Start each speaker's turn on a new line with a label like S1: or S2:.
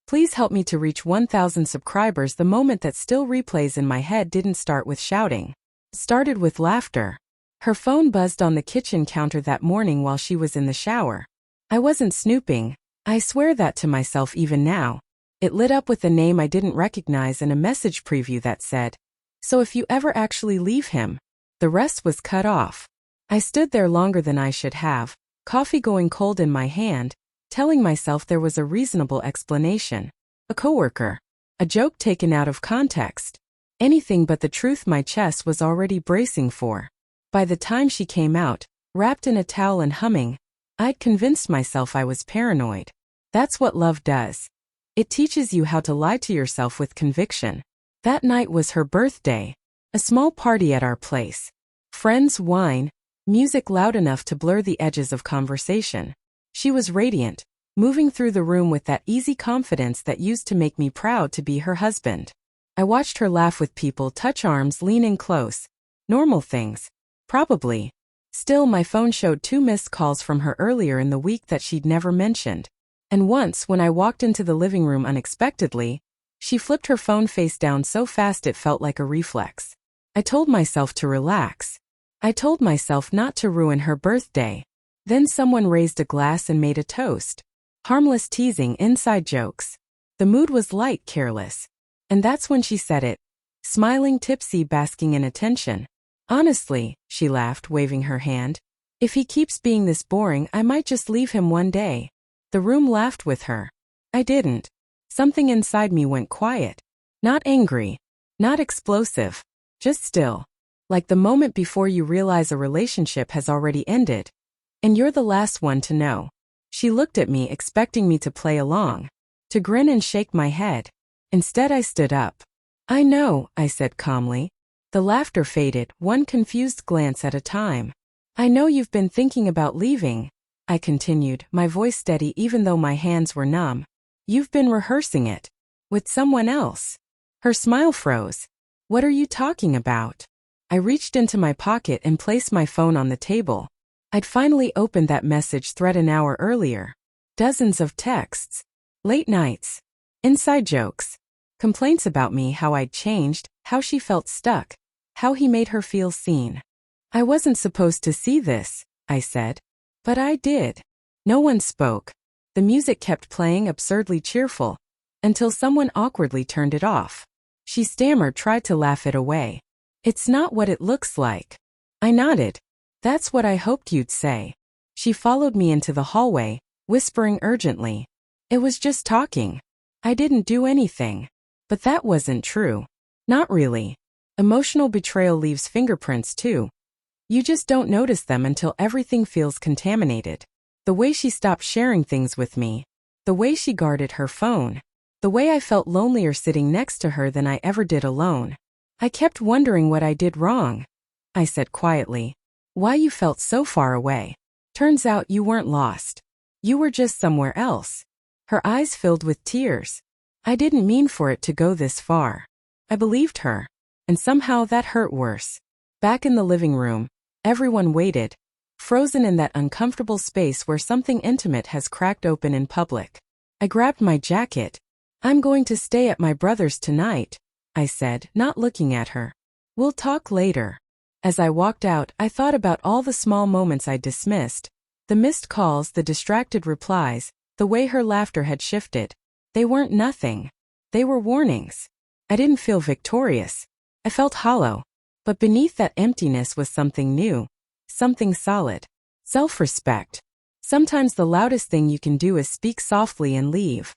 S1: Please help me to reach 1,000 subscribers. The moment that still replays in my head didn't start with shouting. It started with laughter. Her phone buzzed on the kitchen counter that morning while she was in the shower. I wasn't snooping. I swear that to myself even now. It lit up with a name I didn't recognize and a message preview that said, "So if you ever actually leave him." The rest was cut off. I stood there longer than I should have, coffee going cold in my hand, telling myself there was a reasonable explanation. A coworker. A joke taken out of context. Anything but the truth my chest was already bracing for. By the time she came out, wrapped in a towel and humming, I'd convinced myself I was paranoid. That's what love does. It teaches you how to lie to yourself with conviction. That night was her birthday. A small party at our place. Friends, wine, music loud enough to blur the edges of conversation. She was radiant, moving through the room with that easy confidence that used to make me proud to be her husband. I watched her laugh with people, touch arms, lean in close. Normal things. Probably. Still, my phone showed 2 missed calls from her earlier in the week that she'd never mentioned. And once, when I walked into the living room unexpectedly, she flipped her phone face down so fast it felt like a reflex. I told myself to relax. I told myself not to ruin her birthday. Then someone raised a glass and made a toast. Harmless teasing, inside jokes. The mood was light, careless. And that's when she said it. Smiling, tipsy, basking in attention. "Honestly," she laughed, waving her hand, "if he keeps being this boring, I might just leave him one day." The room laughed with her. I didn't. Something inside me went quiet. Not angry. Not explosive. Just still. Like the moment before you realize a relationship has already ended. And you're the last one to know. She looked at me, expecting me to play along. To grin and shake my head. Instead, I stood up. "I know," I said calmly. The laughter faded, one confused glance at a time. "I know you've been thinking about leaving," I continued, my voice steady even though my hands were numb. "You've been rehearsing it. With someone else." Her smile froze. "What are you talking about?" I reached into my pocket and placed my phone on the table. I'd finally opened that message thread an hour earlier. Dozens of texts. Late nights. Inside jokes. Complaints about me, how I'd changed, how she felt stuck. How he made her feel seen. "I wasn't supposed to see this," I said. But I did. No one spoke. The music kept playing, absurdly cheerful, until someone awkwardly turned it off. She stammered, tried to laugh it away. "It's not what it looks like." I nodded. "That's what I hoped you'd say." She followed me into the hallway, whispering urgently. "It was just talking. I didn't do anything." But that wasn't true. Not really. Emotional betrayal leaves fingerprints too. You just don't notice them until everything feels contaminated. The way she stopped sharing things with me. The way she guarded her phone. The way I felt lonelier sitting next to her than I ever did alone. I kept wondering what I did wrong. I said quietly. "Why you felt so far away. Turns out you weren't lost. You were just somewhere else." Her eyes filled with tears. I didn't mean for it to go this far. I believed her. And somehow that hurt worse. Back in the living room, everyone waited, frozen in that uncomfortable space where something intimate has cracked open in public. I grabbed my jacket. "I'm going to stay at my brother's tonight," I said, not looking at her. "We'll talk later." As I walked out, I thought about all the small moments I'd dismissed. The missed calls, the distracted replies, the way her laughter had shifted. They weren't nothing. They were warnings. I didn't feel victorious. I felt hollow. But beneath that emptiness was something new. Something solid. Self-respect. Sometimes the loudest thing you can do is speak softly and leave.